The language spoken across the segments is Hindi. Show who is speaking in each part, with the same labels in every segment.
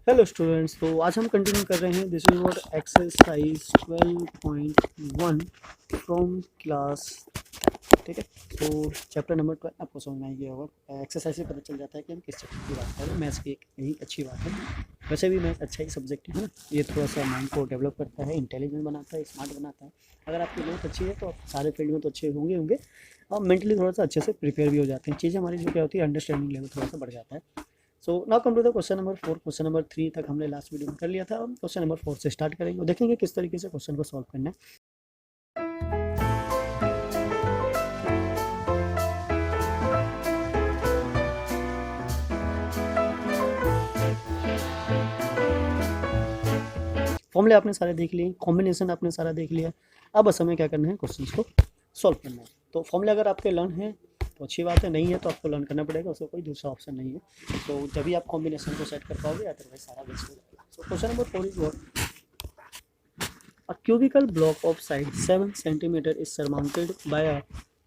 Speaker 1: हेलो स्टूडेंट्स, तो आज हम कंटिन्यू कर रहे हैं। This is what exercise 12.1 from class. ठीक है, तो चैप्टर नंबर 12 आपको समझ में आ गया होगा। एक्सरसाइज से पता चल जाता है कि हम किस चैप्टर की बात कर रहे हैं। मैथ्स की एक यही अच्छी बात है। वैसे भी मैथ अच्छा ही सब्जेक्ट है ना। ये थोड़ा सा माइंड को डेवलप करता है, इंटेलिजेंट बनाता है, स्मार्ट बनाता है। अगर आपकी मैथ अच्छी है तो आप सारे फील्ड में तो अच्छे होंगे और मेंटली थोड़ा सा अच्छे से प्रिपेयर भी हो जाते हैं। चीज़ें हमारी जो क्या होती है, अंडरस्टैंडिंग लेवल थोड़ा सा बढ़ जाता है। So now come to the question number 4। Question number 3 तक हमने लास्ट वीडियो में कर लिया था। हम क्वेश्चन नंबर 4 से स्टार्ट करेंगे और देखेंगे किस तरीके से क्वेश्चन को सॉल्व करना है। फॉर्मूले आपने सारे देख लिए, कॉम्बिनेशन आपने सारा देख लिया। अब बस हमें क्या करना है, क्वेश्चन को सॉल्व करना है। तो फॉर्मूले अगर आपके लर्न है तो अच्छी बात है, नहीं है तो आपको लर्न करना पड़ेगा, उसका कोई दूसरा ऑप्शन नहीं है। तो जब भी आप कॉम्बिनेशन को सेट कर पाओगे, अदरवाइज सारा वेस्ट हो जाएगा। So question number 4 is what a cubical block of side 7 centimeter is surmounted by a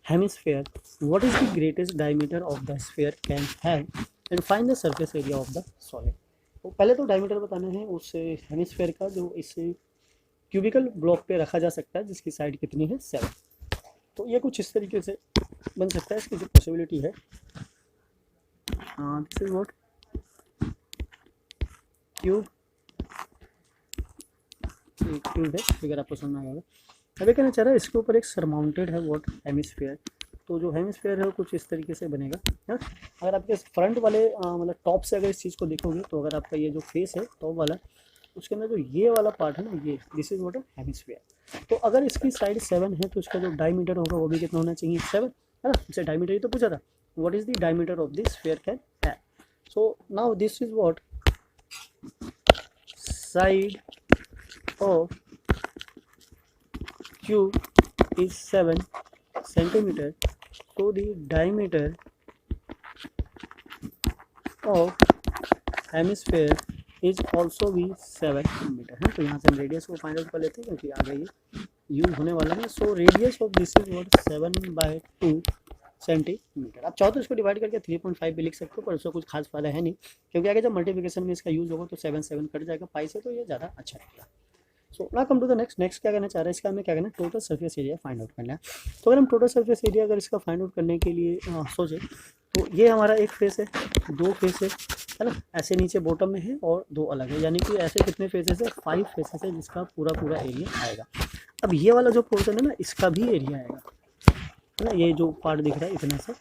Speaker 1: hemisphere. What is the greatest diameter of the sphere can have and find the surface area of the solid. तो पहले तो डायमीटर बताना है उस हेमिस्फेयर का जो इस क्यूबिकल ब्लॉक पे रखा जा सकता है, जिसकी साइड कितनी है 7। तो ये कुछ इस तरीके से बन सकता है। इसकी जो पॉसिबिलिटी है, दिस इज व्हाट क्यूब है, फिगर आपको समझ में आएगा। अभी कहना चाह रहा है इसके ऊपर एक सरमाउंटेड है व्हाट हेमिस्फीयर। तो जो हेमिस्फीयर है वो कुछ इस तरीके से बनेगा है। अगर आपके फ्रंट वाले मतलब टॉप से अगर इस चीज़ को देखोगे, तो अगर आपका ये जो फेस है टॉप वाला, उसके अंदर जो ये वाला पार्ट है ना, ये दिस इज व्हाट है हेमिस्फीयर। तो अगर इसकी साइड 7 है तो इसका जो डायमीटर होगा वो भी कितना होना चाहिए, 7 है ना। इसे डायमीटर ही तो पूछा था, what is the diameter of this sphere can have. So now this is what side of cube is 7 centimeter, so the diameter of hemisphere is also be 7 metre है। तो यहाँ से हम रेडियस को फाइंड आउट कर लेते हैं, क्योंकि आगे ये यूज होने वाला है। So radius of this is what 7/2 centimetre. आप चाहो तो इसको डिवाइड करके 3.5 भी लिख सकते हो, पर उसका कुछ खास फायदा है नहीं, क्योंकि आगे जब मल्टीप्लिकेशन में इसका यूज होगा तो 7 कट जाएगा पाई से, तो ये ज़्यादा अच्छा रहेगा। सो ना कम टू द नेक्स्ट क्या करना चाह रहा है, इसका हमें क्या करना है, total surface area find out करना है। तो अगर हम टोटल सरफेस एरिया अगर इसका फाइंड आउट करने के लिए सोचे, तो ये हमारा एक फेस है, दो फेस है ना, ऐसे नीचे बॉटम में है और दो अलग है, यानी कि ऐसे कितने फेसेस है, 5 फेसेस है, जिसका पूरा एरिया आएगा। अब ये वाला जो पोर्शन है ना, इसका भी एरिया आएगा, है ना। ये जो पार्ट दिख रहा है इतना सा,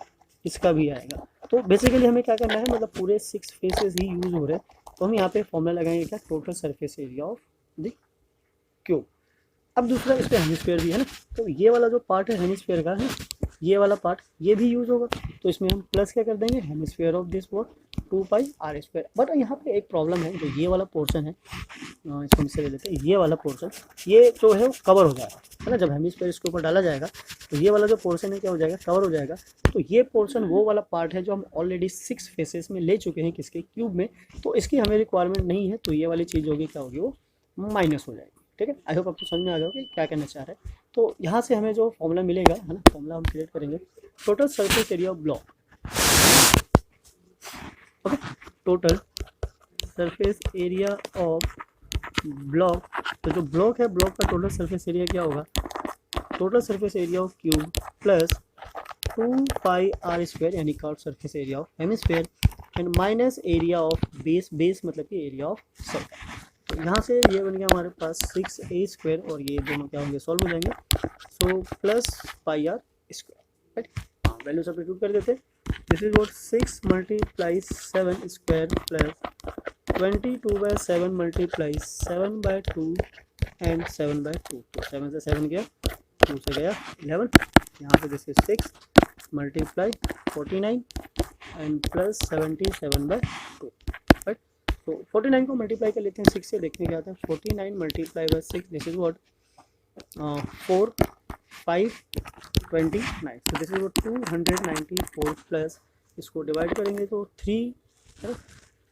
Speaker 1: इसका भी आएगा। तो बेसिकली हमें क्या करना है, मतलब पूरे 6 फेसेस ही यूज हो रहे हैं। तो हम यहाँ पे फॉर्मूला लगाएंगे क्या, total surface area of the cube. अब दूसरा इस पर हेमिस्फीयर भी है ना, तो ये वाला जो पार्ट है हेमिस्फीयर का है, ये वाला पार्ट ये भी यूज होगा। तो इसमें हम प्लस क्या कर देंगे, hemisphere of this what 2πr²। But यहाँ पे एक प्रॉब्लम है, जो ये वाला पोर्शन है, इसको हम से ले लेते हैं। ये वाला पोर्शन, ये जो है वो कवर हो जाएगा, है ना। जब हेमिस्फीयर इसके ऊपर डाला जाएगा तो ये वाला जो पोर्शन है क्या हो जाएगा, कवर हो जाएगा। तो ये पोर्शन वो वाला पार्ट है जो हम ऑलरेडी 6 फेसेस में ले चुके हैं, किसके, क्यूब में। तो इसकी हमें रिक्वायरमेंट नहीं है, तो ये वाली चीज़ होगी क्या होगी, वो माइनस हो जाएगी। ठीक है, आई होप आपको समझ में आ गया कि क्या कहना चाह रहे हैं। तो यहाँ से हमें जो फॉर्मूला मिलेगा, है ना, फॉर्मूला हम क्रिएट करेंगे, total surface area of block. Okay, total surface area of block. तो जो ब्लॉक है, ब्लॉक का टोटल सरफेस एरिया क्या होगा, total surface area of cube plus 2πr², यानी curve surface area of hemisphere, and minus area of base मतलब कि एरिया ऑफ सर्कल। तो यहाँ से ये बन गया हमारे पास 6a² और ये दोनों क्या होंगे, सॉल्व हो जाएंगे। So plus πr², right. हाँ, वैल्यू सब्स्टिट्यूट कर देते। This is what 6 × 7² plus 22/7 × 7/2 and 7/2। तो 7 से 7 गया, 2 से गया 11। यहाँ से this is 6 × 49 and plus 77/2, right. तो 49 को मल्टीप्लाई कर लेते हैं 6 से, देखने क्या आता है। 49 × 6, दिस इज व्हाट 4 5 29। तो दिस इज व्हाट 294 प्लस, इसको डिवाइड करेंगे तो 3, है ना।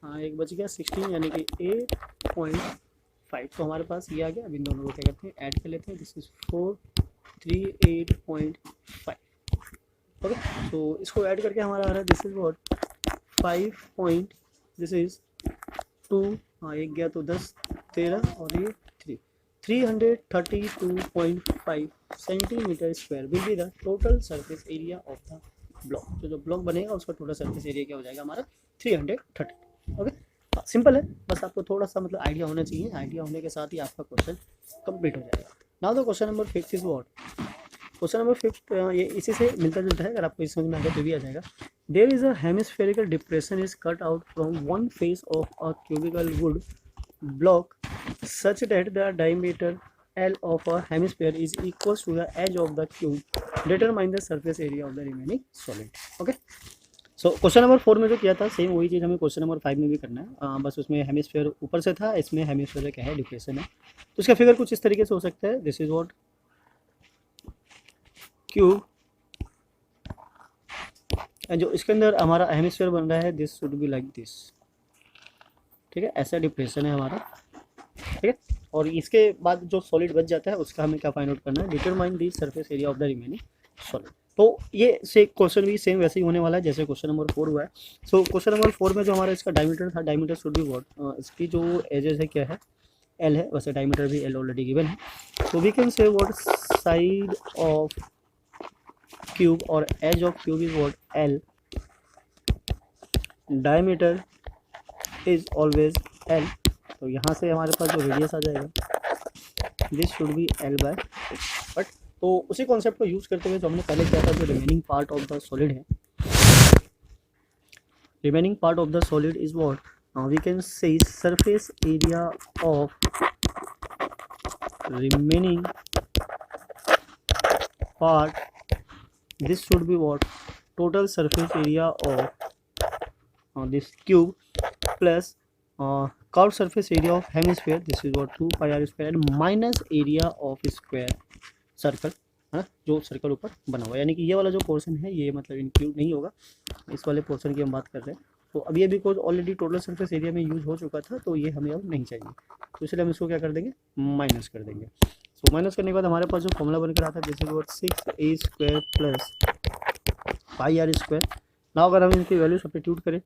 Speaker 1: हाँ, एक बच गया 16, यानी कि 8.5। तो हमारे पास ये आ गया। अब इन दोनों को क्या करते हैं, ऐड कर लेते हैं। This is 438.5। ओके, तो इसको ऐड करके हमारा आ रहा है, this is what 5 point, this is 2 हाँ एक गया तो 10 13 और ये 332.5 centimetre square will be the total surface area of the block. तो जो ब्लॉक बनेगा उसका टोटल सरफेस एरिया क्या हो जाएगा हमारा 330। ओके सिंपल है, बस आपको थोड़ा सा मतलब आइडिया होना चाहिए, आइडिया होने के साथ ही आपका क्वेश्चन कंप्लीट हो जाएगा। Now the question number 5 is what. Question number 5 ये इसी से मिलता जुलता है, अगर आपको इस समझ में आ गया तो भी आ जाएगा। There is a hemispherical depression is cut out from one face of a cubical wood block such that the diameter L of a hemisphere is equals to the edge of the cube. Determine the surface area of the remaining solid. Okay. So question number 4 में जो किया था सेम वही चीज़ हमें क्वेश्चन नंबर 5 में भी करना है, बस उसमें हेमिस्फीयर ऊपर से था, इसमें हेमिस्फीयर क्या है डिप्रेशन है। तो इसका फिगर कुछ इस तरीके से हो सकता है, दिस इज व्हाट क्यूब, जो इसके अंदर हमारा हेमिस्फीयर बन रहा है, this should be like this, ठीक है, ऐसा डिप्रेशन है हमारा, ठीक है। और इसके बाद जो सॉलिड बच जाता है उसका हमें क्या फाइंड आउट करना है, determine the surface area of the remaining solid. तो ये से क्वेश्चन भी सेम वैसे ही होने वाला है जैसे क्वेश्चन नंबर 4 हुआ है। सो क्वेश्चन नंबर 4 में जो हमारा इसका डायमीटर था, डायमीटर शुड बी व्हाट, इसकी जो एजेस है क्या है, एल है, वैसे डायमीटर भी एल ऑलरेडी गिवन है। तो we can say what side of cube और edge of cube is what L, diameter is always L. तो यहाँ से हमारे पास जो रेडियस आ जाएगा this should be L by, but तो उसी कॉन्सेप्ट को यूज़ करते हुए जो हमने पहले किया था, जो remaining part of the solid है, remaining part of the solid is what, we can say surface area of remaining part, this should be what total surface area of this cube plus curve surface area of hemisphere, this is what 2 pi are square and minus area of square circle, है ना, जो सर्कल ऊपर बना हुआ है। यानी कि ये वाला जो पोर्शन है ये मतलब इंक्लूड नहीं होगा, इस वाले पोर्शन की हम बात कर रहे हैं। तो अब ये because already total surface area में यूज हो चुका था, तो ये हमें अब नहीं चाहिए, तो इसलिए हम इसको क्या कर देंगे, माइनस कर देंगे। सो माइनस करने के बाद हमारे पास जो फॉर्मूला बनकर आता है, this is what 6a square plus pi are square. Now अगर हम इनकी वैल्यू सब्स्टिट्यूट करें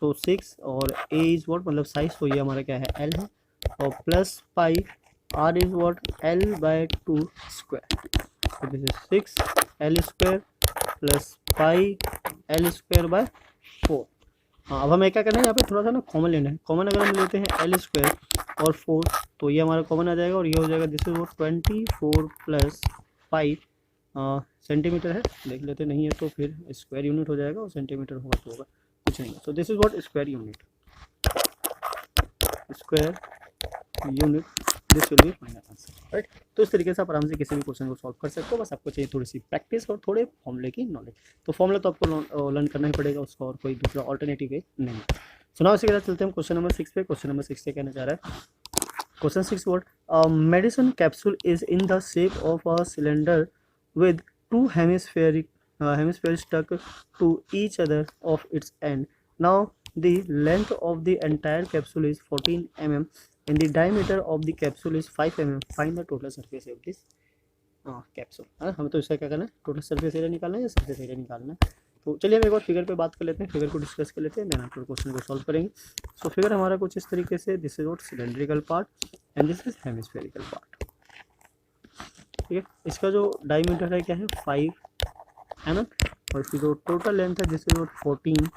Speaker 1: तो 6 और a इज व्हाट मतलब साइज, तो ये हमारा क्या है l है, और plus pi r is what l by 2 square, तो this is 6 l square plus pi l square by 4। हाँ अब हमें क्या करना है, यहाँ पे थोड़ा सा ना कॉमन लेना है। कॉमन अगर हम लेते हैं l स्क्वायर और 4 तो ये हमारा कॉमन आ जाएगा और ये हो जाएगा this is what 24 plus pi centimetre है, देख लेते नहीं है तो फिर स्क्वायर यूनिट हो जाएगा, और सेंटीमीटर होगा तो होगा कुछ नहीं। सो this is what square unit, square unit, this will be final answer, right. तो इस तरीके से आप आराम से किसी भी क्वेश्चन को सॉल्व कर सकते हो, बस आपको चाहिए थोड़ी सी प्रैक्टिस और थोड़े फॉर्मूले की नॉलेज। तो फॉर्मूला तो आपको लर्न करना ही पड़ेगा, उसका और कोई दूसरा ऑल्टरनेटिव वे नहीं है। सो नाउ इसी के साथ चलते हैं क्वेश्चन नंबर 6 पे। क्वेश्चन नंबर 6 से कहना चाह रहा है, question 6 what, medicine capsule is in the shape of a cylinder with two hemispheres stuck to each other of its end. Now the length of the entire capsule is 14 mm and the diameter of the capsule is 5 mm. Find the total surface of this capsule. हमें तो इसका क्या करना है, टोटल सरफेस एरिया निकालना है या सरफेस एरिया निकालना है। तो चलिए हम एक बार फिगर पे बात कर लेते हैं, फिगर को डिस्कस कर लेते हैं, देन आपको क्वेश्चन को सॉल्व करेंगे। सो फिगर हमारा कुछ इस तरीके से, this is what cylindrical part and this is hemispherical part, ठीक है। इसका जो डायमीटर है क्या है 5 mm और इसकी जो टोटल लेंथ है दिस इज व्हाट 14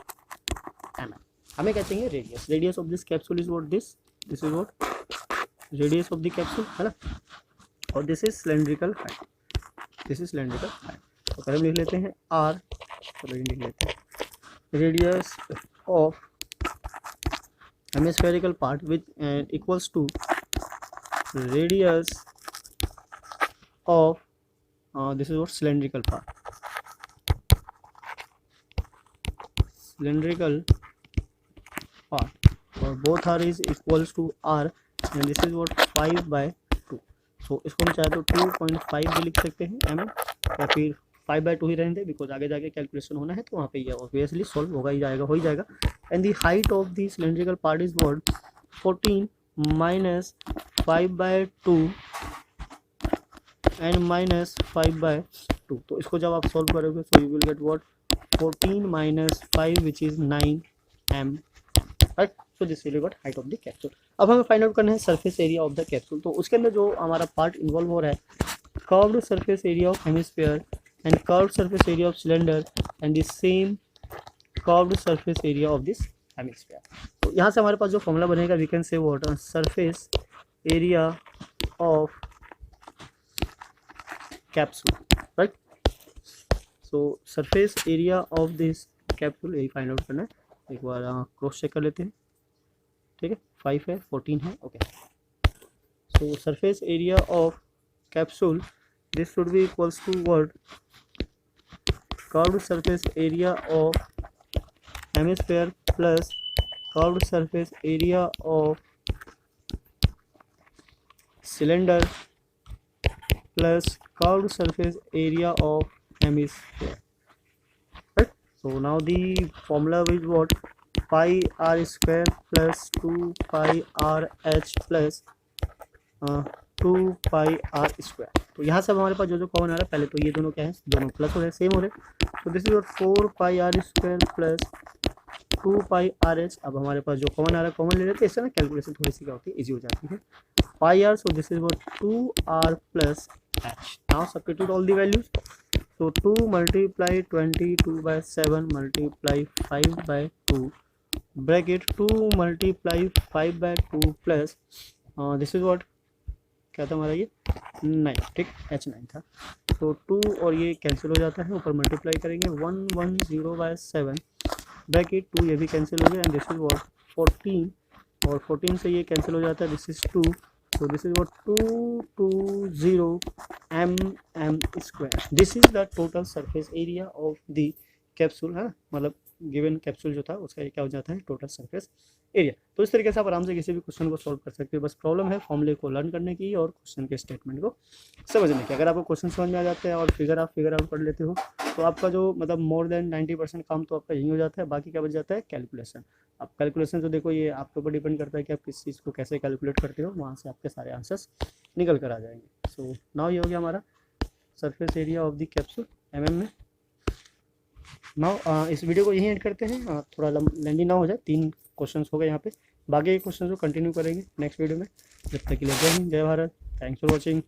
Speaker 1: mm। हमें क्या चाहिए, radius, radius of this capsule is what this is what radius of the capsule, है ना, और this is cylindrical height, this is cylindrical height. तो पहले हम लिख लेते हैं r, चलो लिख लेते हैं radius of hemispherical part with equals to radius of this is what cylindrical part, cylindrical part, or both r is equals to r and this is what 5/2। so इसको हम चाहे तो 2.5 भी लिख सकते हैं mm, या फिर 5/2 ही रहने दें, बिकॉज आगे जाके कैलकुलेशन होना है तो वहाँ पे ये ऑब्वियसली सॉल्व होगा ही जाएगा, हो ही जाएगा। And the height of the cylindrical part is what 14 minus 5/2 and minus 5/2। तो इसको जब आप सॉल्व करोगे so you will get what 14 minus 5 which is 9 m, right. So this will be what height of the capsule. अब हमें फाइंड आउट करना है surface area of the capsule. तो उसके अंदर जो हमारा पार्ट इन्वॉल्व हो रहा है, curved surface area of hemisphere and curved surface area of cylinder and the same curved surface area of this hemisphere. तो यहाँ से हमारे पास जो फॉर्मूला बनेगा, we can say what surface area of capsule, right. So surface area of this capsule यही फाइंड आउट करना है। एक बार क्रॉस चेक कर लेते हैं, ठीक है। 5 है, 14 है, okay. So surface area of capsule, this should be equals to what, curved surface area of hemisphere plus curved surface area of cylinder plus curved surface area of hemisphere, right? So now the formula is what, pi r square plus 2 pi r h plus 2 pi are square. तो यहाँ से हमारे पास जो जो कॉमन आ रहा है, पहले तो ये दोनों क्या है, दोनों प्लस हो रहे हैं, सेम हो रहे हैं। तो this is 4 pi are square plus 2 pi r h. अब हमारे पास जो कॉमन आ रहा है कॉमन ले लेते हैं, इससे ना कैलकुलेशन थोड़ी सी क्या होती है, ईजी हो जाती है। Pi R, so this is what 2 R plus H. Now substitute all the values. So 2 multiply 22/7 multiply 5/2 bracket 2 multiply 5/2 plus this is what, क्या था हमारा ये 9, ठीक, H9 था। तो 2 और ये कैंसिल हो जाता है, ऊपर मल्टीप्लाई करेंगे 110/7 ब्रैकेट 2, ये भी कैंसिल हो गया एंड दिस इज व्हाट 14, और 14 से ये कैंसिल हो जाता है, this is 2, so this is what 220 mm square। this is the total surface area of the capsule है, मतलब गिवन कैप्सूल जो था उसका ये क्या हो जाता है, टोटल सरफेस एरिया। तो इस तरीके से आप आराम से किसी भी क्वेश्चन को सॉल्व कर सकते हो। बस प्रॉब्लम है फॉर्मूले को लर्न करने की और क्वेश्चन के स्टेटमेंट को समझने की। अगर आपको क्वेश्चन समझ में आ जाते हैं और फिगर आउट कर लेते हो, तो आपका जो मतलब मोर देन 90% काम तो आपका यही हो जाता है। बाकी क्या बच जाता है, कैलकुलेशन। अब कैलकुलेशन तो देखो ये आपके ऊपर डिपेंड करता है कि आप किस चीज़ को कैसे कैलकुलेट करते हो, वहाँ से आपके सारे आंसर्स निकल कर आ जाएंगे। सो नाउ ये हो गया हमारा surface area of the capsule mm में। नाउ इस वीडियो को यहीं एंड करते हैं, थोड़ा लेंदी ना हो जाए। 3 क्वेश्चंस हो गए यहाँ पे, बाकी के क्वेश्चन को कंटिन्यू करेंगे नेक्स्ट वीडियो में। जब तक के लिए जय हिंद, जय भारत, थैंक्स फॉर वॉचिंग।